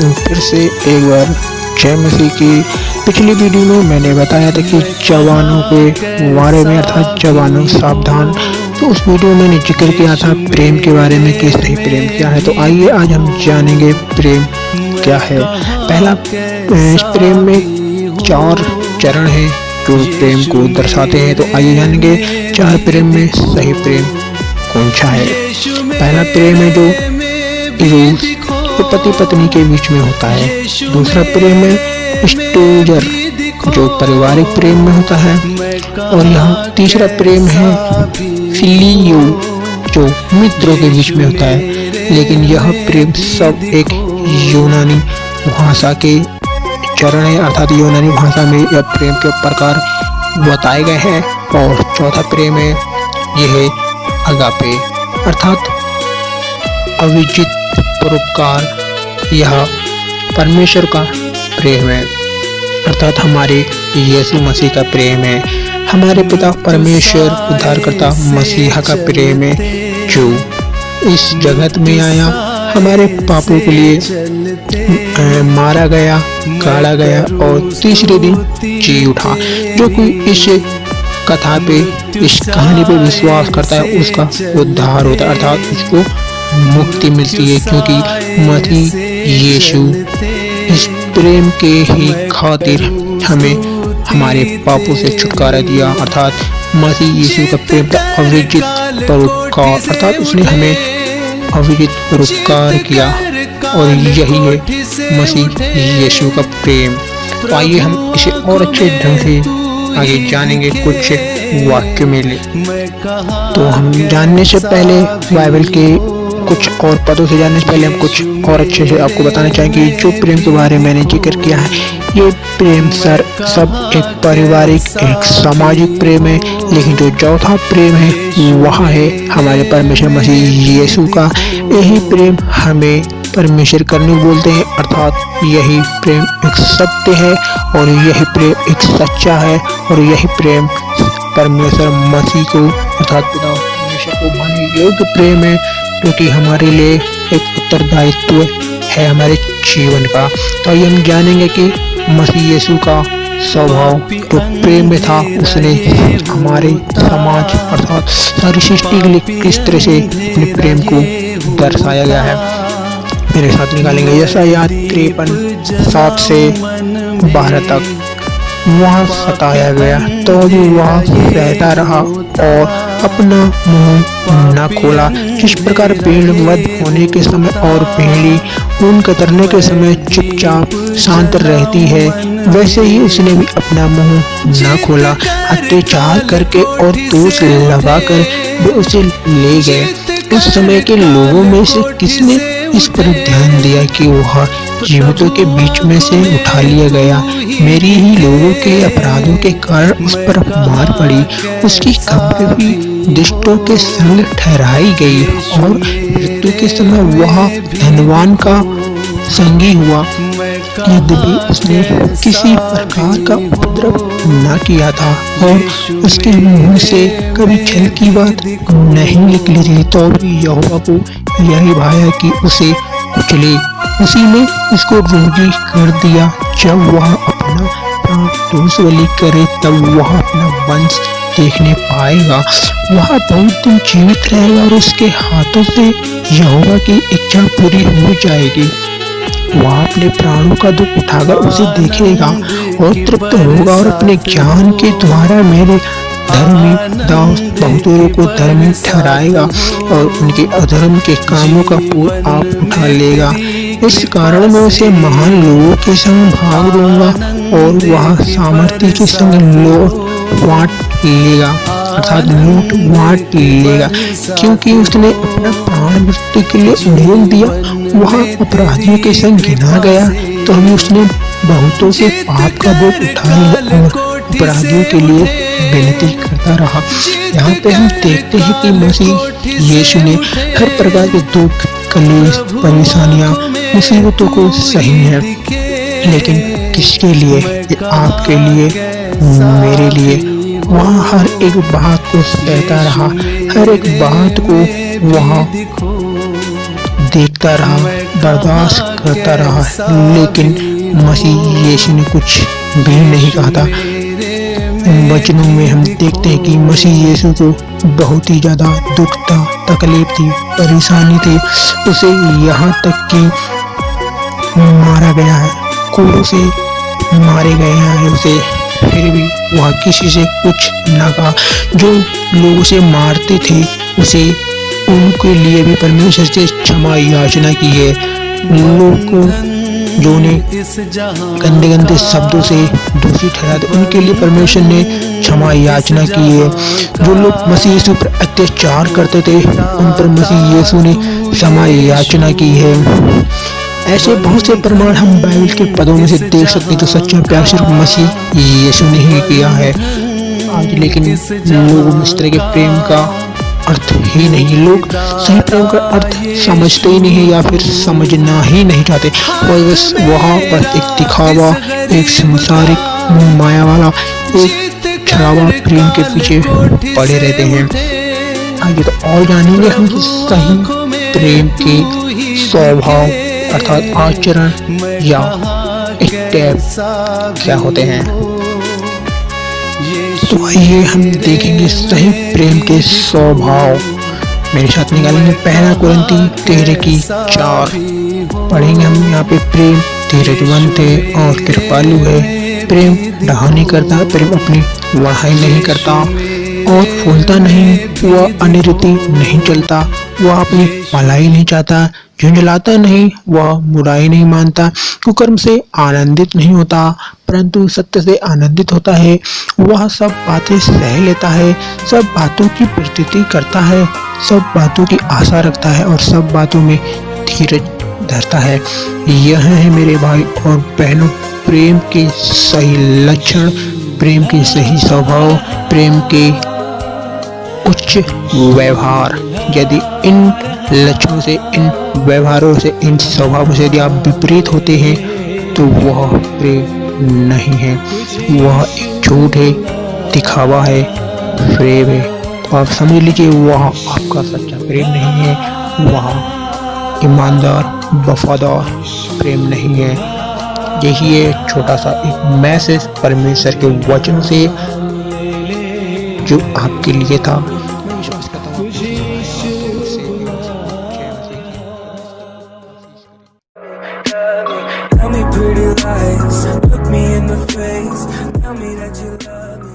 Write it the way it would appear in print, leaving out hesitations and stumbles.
वालेकुम। फिर से एक बार जय मसीह की। पिछली वीडियो में मैंने बताया था कि जवानों के बारे में अर्थात जवानों सावधान। तो उस वीडियो में मैंने जिक्र किया था प्रेम के बारे में कि सही प्रेम क्या है। तो आइए आज हम जानेंगे प्रेम क्या है। पहला, इस प्रेम में 4 चरण हैं जो प्रेम को दर्शाते हैं। तो आइए जानेंगे 4 प्रेम में सही प्रेम कौन सा है। पहला प्रेम है जो पति पत्नी के बीच में होता है। दूसरा प्रेम है स्टोजर जो पारिवारिक प्रेम में होता है। और यहाँ तीसरा प्रेम है फिलियो जो मित्रों के बीच में होता है। लेकिन यह प्रेम सब एक यूनानी भाषा के चरण है अर्थात यूनानी भाषा में यह प्रेम के प्रकार बताए गए हैं। और चौथा प्रेम है यह है अगापे अर्थात अविजित परोपकार। यह परमेश्वर का प्रेम है अर्थात हमारे यीशु मसीह का प्रेम है। हमारे पिता परमेश्वर उद्धारकर्ता मसीहा का प्रेम है जो इस जगत में आया, हमारे पापों के लिए मारा गया, गाड़ा गया और तीसरे दिन जी उठा। जो कोई इस कथा पे, इस कहानी पे विश्वास करता है उसका उद्धार होता है अर्थात उसको मुक्ति मिलती है। क्योंकि मसीह यीशु इस प्रेम के ही खातिर हमें हमारे पापों से छुटकारा दिया अर्थात मसीह यीशु का प्रेम था अविजित परोपकार अर्थात उसने हमें अविजित परोपकार किया और यही है मसीह यीशु का प्रेम। तो आइए हम इसे और अच्छे ढंग से आगे जानेंगे कुछ वाक्य में ले। तो हम जानने से पहले बाइबल के कुछ और पदों से जानने से पहले हम कुछ और अच्छे से आपको बताना चाहेंगे जो प्रेम के बारे में मैंने जिक्र किया है। ये प्रेम सब एक पारिवारिक, एक सामाजिक प्रेम है। लेकिन जो चौथा प्रेम है वह है हमारे परमेश्वर मसीह यीशु का। यही प्रेम हमें परमेश्वर करने बोलते हैं अर्थात यही प्रेम एक सत्य है और यही प्रेम एक सच्चा है और यही प्रेम परमेश्वर मसीह को अर्थात पिता परमेश्वर को मानने योग्य प्रेम है क्योंकि हमारे लिए एक उत्तरदायित्व है हमारे जीवन का। तो आइए हम जानेंगे कि मसीह यीशु का स्वभाव जो प्रेम में था उसने हमारे समाज अर्थात सारी सृष्टि के लिए किस तरह से अपने प्रेम को दर्शाया गया है। मेरे साथ निकालेंगे यशायाह 53:7 से 12 तक। वहाँ सताया गया तो भी वह सहता रहा और अपना मुंह न खोला। जिस प्रकार पेड़ वध होने के समय और भेड़ी ऊन कतरने के समय चुपचाप शांत रहती है, वैसे ही उसने भी अपना मुंह न खोला। अत्याचार करके और दोष लगाकर वे उसे ले गए। उस समय के लोगों में से किसने इस पर ध्यान दिया कि वह जीवितों के बीच में से उठा लिया गया। मेरी ही लोगों के अपराधों के कारण उस पर मार पड़ी। उसकी कब्र भी दुष्टों के संग ठहराई गई और मृत्यु के समय वह धनवान का संगी हुआ। यद्यपि उसने किसी प्रकार का उपद्रव न किया था और उसके मुंह से कभी छल की बात नहीं निकली थी, तो भी यहोवा को यही भाया कि उसे कुचले। उसी ने उसको रोगी कर दिया। जब वह अपना प्राण दोष बलि करे तब वह अपना वंश देखने पाएगा। वह बहुत दिन जीवित रहेगा और उसके हाथों से यहोवा की इच्छा पूरी हो जाएगी। वह अपने प्राणों का दुख उठाकर उसे देखेगा और तृप्त होगा और अपने ज्ञान के द्वारा मेरे धर्मी दास बहुतों को धर्मी ठहराएगा और उनके अधर्म के कामों का पूर्ण आप उठा लेगा। इस कारण मैं उसे महान लोगों के संग भाग दूंगा और वह सामर्थ्य के संग लूट बांट लेगा अर्थात लूट बांट लेगा। क्योंकि उसने अपना प्राण मृत्यु के लिए उड़ेल दिया, वह अपराधियों के संग गिना गया तो भी उसने बहुतों के पाप का बोझ उठाया और अपराधियों के लिए विनती करता रहा। यहाँ पे हम देखते हैं कि मसीह यीशु ने हर प्रकार के दुख, कलेश, परेशानियां, मुसीबतों को सही है। लेकिन किसके लिए? आपके लिए, मेरे लिए। वहाँ हर एक बात को सहता रहा, हर एक बात को वहाँ देखता रहा, बर्दाश्त करता रहा, लेकिन मसीह यीशु ने कुछ भी नहीं कहा था। इन वचनों में हम देखते हैं कि मसीह यीशु को बहुत ही ज़्यादा दुख था, तकलीफ थी, परेशानी थी। उसे यहाँ तक कि मारा गया है, क्रूस से मारे गए हैं उसे, फिर भी वह किसी से कुछ न कहा। जो लोग उसे मारते थे उसे उनके लिए भी परमेश्वर से क्षमा याचना की है। लोग जो उन्हें गंदे गंदे शब्दों से दोषी ठहराते, उनके लिए परमेश्वर ने क्षमा याचना की है। जो लोग मसीह यीशु पर अत्याचार करते थे उन पर मसीह यीशु ने क्षमा याचना की है। ऐसे बहुत से प्रमाण हम बाइबल के पदों में से देख सकते हैं जो सच्चा प्यार सिर्फ मसीह यीशु ने ही किया है। आज लेकिन लोग इस तरह के प्रेम का अर्थ ही नहीं, लोग सही प्रेम का अर्थ समझते ही नहीं या फिर समझना ही नहीं चाहते। और बस वहाँ पर एक दिखावा, एक संसारिक माया वाला, एक छलावा प्रेम के पीछे पड़े रहते हैं। आगे तो और जानेंगे हम सही प्रेम के स्वभाव अर्थात आचरण या स्टेप क्या होते हैं। तो आइए हम देखेंगे सही प्रेम के स्वभाव। मेरे साथ निकालेंगे पहला कुरिन्थी 13:4। पढ़ेंगे हम यहाँ पे प्रेम धीरजवंत है और कृपालु है, प्रेम डहा नहीं करता, प्रेम अपनी बढ़ाई नहीं करता और फूलता नहीं, वह अनिरुति नहीं चलता, वह अपनी भलाई नहीं चाहता, झुंझलाता नहीं, वह बुराई नहीं मानता, कुकर्म से आनंदित नहीं होता परंतु सत्य से आनंदित होता है, वह सब बातें सह लेता है, सब बातों की प्रतीति करता है, सब बातों की आशा रखता है और सब बातों में धीरज धरता है। यह है मेरे भाई और बहनों प्रेम के सही लक्षण, प्रेम के सही स्वभाव, प्रेम के उच्च व्यवहार। यदि इन लक्षणों से, इन व्यवहारों से, इन स्वभावों से यदि आप विपरीत होते हैं तो वह प्रेम नहीं है, वह एक झूठ है, दिखावा है, प्रेम है। तो आप समझ लीजिए वह आपका सच्चा प्रेम नहीं है, वह ईमानदार वफादार प्रेम नहीं है। यही है छोटा सा एक मैसेज परमेश्वर के वचनों से जो आपके लिए था। Tell me pretty lies, look me in the face, tell me that you love me.